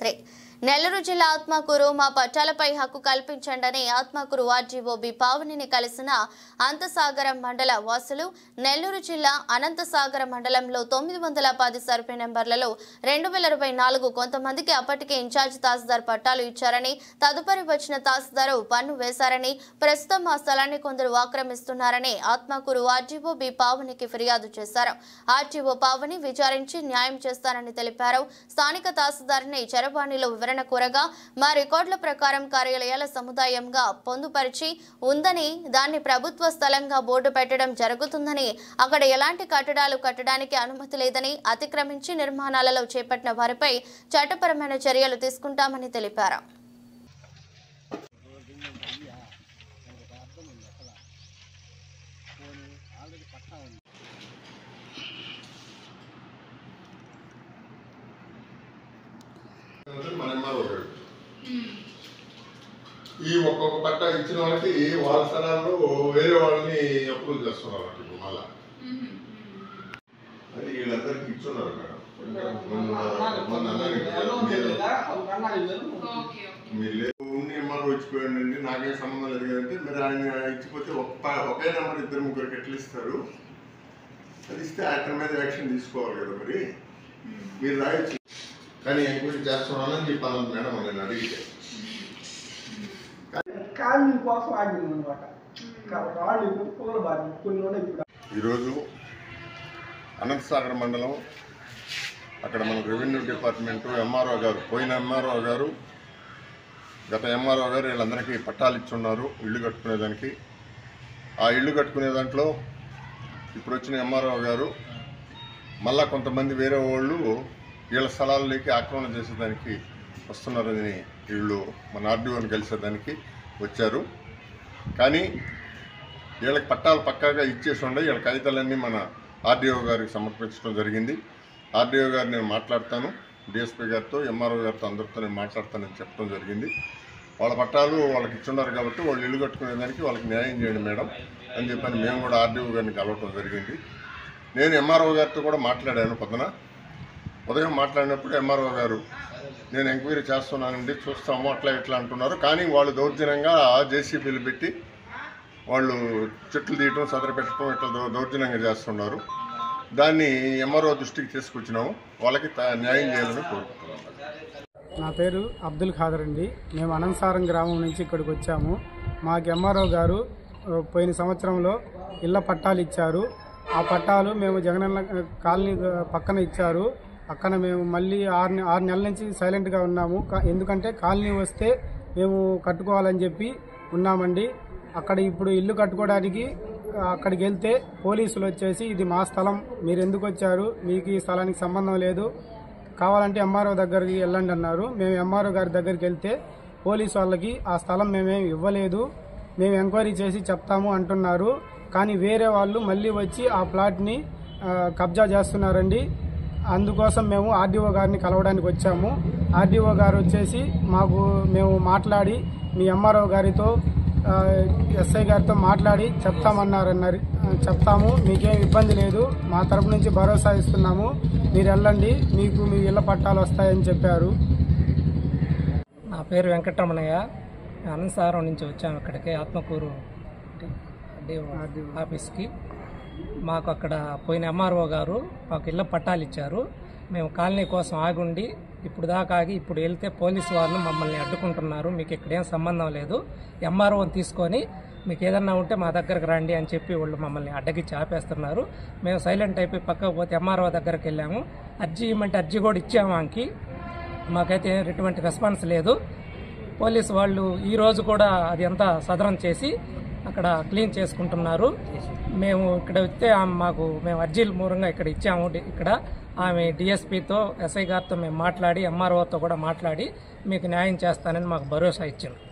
3. నెల్లూరు జిల్లా ఆత్మకూరు మా పట్టాలపై హక్కు కల్పించండని ఆత్మకూరు ఆర్డీఓ బి పావనిని కలిసిన అంతసాగరం మండల వాసులు. నెల్లూరు జిల్లా అనంతసాగర మండలంలో 910 సర్వే నెంబర్లలో 2024 కొంతమందికి అప్పటికే ఇన్ఛార్జ్ తహసీల్దార్ పట్టాలు ఇచ్చారని, తదుపరి వచ్చిన తహసీల్దారు పన్ను వేశారని, ప్రస్తుతం ఆ స్థలాన్ని కొందరు ఆక్రమిస్తున్నారని ఆత్మకూరు ఆర్డీఓ బి పావనికి ఫిర్యాదు చేశారు. ఆర్డీఓ పావని విచారించి న్యాయం చేస్తానని తెలిపారు. స్థానిక తహసీల్దార్ని చరవాణిలో వివరణ కోరగా మా రికార్డుల ప్రకారం కార్యాలయాల సముదాయంగా పొందుపరిచి ఉందని, దాన్ని ప్రభుత్వ స్థలంగా బోర్డు పెట్టడం జరుగుతుందని, అక్కడ ఎలాంటి కట్టడాలు కట్టడానికి అనుమతి లేదని, అతిక్రమించి నిర్మాణాలలో చేపట్టిన వారిపై చట్టపరమైన చర్యలు తీసుకుంటామని తెలిపారు. ఈ ఒక్కొక్క పట్ట ఇచ్చిన వాళ్ళకి వాళ్ళ స్థలాల్లో వేరే వాళ్ళని అప్రూవ్ చేస్తున్నారు. ఇప్పుడు మళ్ళా అది వీళ్ళందరికీ ఇచ్చున్నారు నెంబర్ వచ్చిపోయాడండి, నాకేం సంబంధం లేదు కదంటే, మరి ఆయన ఇచ్చిపోతే ఒకే నెంబర్ 2-3 ఎట్లా ఇస్తారు? అది ఇస్తే అతని మీద యాక్షన్ తీసుకోవాలి కదా. మరి మీరు రాయొచ్చు, కానీ ఎంక్వైరీ చేస్తున్నానని చెప్పాను మేడం నేను అడిగితే. ఈరోజు అనంతసాగర మండలం అక్కడ మన రెవెన్యూ డిపార్ట్మెంటు ఎంఆర్ఓ గారు, పోయిన ఎంఆర్ఓ గారు, గత ఎంఆర్ఓ గారు వీళ్ళందరికీ పట్టాలు ఇచ్చున్నారు ఇల్లు కట్టుకునేదానికి. ఆ ఇల్లు కట్టుకునే దాంట్లో ఇప్పుడు వచ్చిన ఎంఆర్ఓ గారు మళ్ళా కొంతమంది వేరే వాళ్ళు వీళ్ళ స్థలాల్లోకి ఆక్రమణ చేసేదానికి వస్తున్నారని వీళ్ళు మన ఆర్డీఓని కలిసేదానికి వచ్చారు. కానీ వీళ్ళకి పట్టాలు పక్కాగా ఇచ్చేసి ఉండే వీళ్ళ కాగితాలన్నీ మన ఆర్డీఓ గారికి సమర్పించడం జరిగింది. ఆర్డీఓ గారు నేను మాట్లాడతాను, డిఎస్పీ గారితో, ఎంఆర్ఓ గారితో అందరితో నేను మాట్లాడతానని చెప్పడం జరిగింది. వాళ్ళ పట్టాలు వాళ్ళకి ఇచ్చున్నారు కాబట్టి వాళ్ళు ఇల్లు కట్టుకునేదానికి వాళ్ళకి న్యాయం చేయండి మేడం అని చెప్పని మేము కూడా ఆర్డీఓ గారిని కలవటం జరిగింది. నేను ఎంఆర్ఓ గారితో కూడా మాట్లాడాను. ఉదయం మాట్లాడినప్పుడు ఎంఆర్ఓ గారు నేను ఎంక్వైరీ చేస్తున్నానండి, చూస్తాము అట్లా ఇట్లా అంటున్నారు. కానీ వాళ్ళు దౌర్జన్యంగా జేసీబీలు పెట్టి వాళ్ళు చెట్లు తీయటం, సదర పెట్టడం ఇట్లా దౌర్జన్యంగా చేస్తున్నారు. దాన్ని ఎంఆర్ఓ దృష్టికి తీసుకొచ్చినాము. వాళ్ళకి న్యాయం చేయాలని కోరుకుంటున్నాము. నా పేరు అబ్దుల్ ఖాదర్ అండి. మేము అనంతసాగరం గ్రామం నుంచి ఇక్కడికి వచ్చాము. మాకు ఎంఆర్ఓ గారు పోయిన సంవత్సరంలో ఇళ్ల పట్టాలు ఇచ్చారు. ఆ పట్టాలు మేము జగనన్న కాలనీ పక్కన ఇచ్చారు. అక్కడ మేము మళ్ళీ 6 నెలల నుంచి సైలెంట్గా ఉన్నాము. ఎందుకంటే కాలనీ వస్తే మేము కట్టుకోవాలని చెప్పి ఉన్నామండి. అక్కడ ఇప్పుడు ఇల్లు కట్టుకోవడానికి అక్కడికి వెళ్తే పోలీసులు వచ్చేసి ఇది మా స్థలం, మీరు ఎందుకు వచ్చారు, మీకు ఈ స్థలానికి సంబంధం లేదు, కావాలంటే ఎంఆర్ఓ దగ్గరికి వెళ్ళండి అన్నారు. మేము ఎంఆర్ఓ గారి దగ్గరికి వెళ్తే పోలీసు వాళ్ళకి ఆ స్థలం మేమేమి ఇవ్వలేదు, మేము ఎంక్వైరీ చేసి చెప్తాము అంటున్నారు. కానీ వేరే వాళ్ళు మళ్ళీ వచ్చి ఆ ప్లాట్ని కబ్జా చేస్తున్నారండి. అందుకోసం మేము ఆర్డీఓ గారిని కలవడానికి వచ్చాము. ఆర్డీఓ గారు వచ్చేసి మేము మాట్లాడి మీ ఎంఆర్ఓ గారితో, ఎస్ఐ గారితో మాట్లాడి చెప్తాము, మీకేం ఇబ్బంది లేదు, మా తరపు నుంచి భరోసా ఇస్తున్నాము, మీరు వెళ్ళండి, మీకు మీ ఇళ్ల పట్టాలు వస్తాయని చెప్పారు. నా పేరు వెంకటరమణయ్య. అనంతసాగరం నుంచి వచ్చాము ఇక్కడికి ఆత్మకూరు ఆఫీస్కి. మాకు అక్కడ పోయిన ఎంఆర్ఓ గారు మాకు ఇళ్ళ పట్టాలు ఇచ్చారు. మేము కాలనీ కోసం ఆగుండి ఇప్పుడు దాకా ఆగి ఇప్పుడు వెళ్తే పోలీసు వాళ్ళు మమ్మల్ని అడ్డుకుంటున్నారు, మీకు ఇక్కడేం సంబంధం లేదు, ఎంఆర్ఓని తీసుకొని మీకు ఏదన్నా ఉంటే మా దగ్గరకు రండి అని చెప్పి వాళ్ళు మమ్మల్ని అడ్డగిచ్చి ఆపేస్తున్నారు. మేము సైలెంట్ అయిపోయి పక్కకు పోతే ఎంఆర్ఓ దగ్గరికి వెళ్ళాము. అర్జీ ఇవ్వమంటే అర్జీ కూడా ఇచ్చాము. ఆమెకి మాకైతే ఎటువంటి రెస్పాన్స్ లేదు. పోలీసు వాళ్ళు ఈరోజు కూడా అది అంతా సదరం చేసి అక్కడ క్లీన్ చేసుకుంటున్నారు. మేము ఇక్కడ వస్తే మేము అర్జీల మూలంగా ఇక్కడ ఇచ్చాము. ఇక్కడ ఆమె డిఎస్పీతో, ఎస్ఐ గారితో మేము మాట్లాడి, ఎంఆర్ఓతో కూడా మాట్లాడి మీకు న్యాయం చేస్తానని మాకు భరోసా ఇచ్చింది.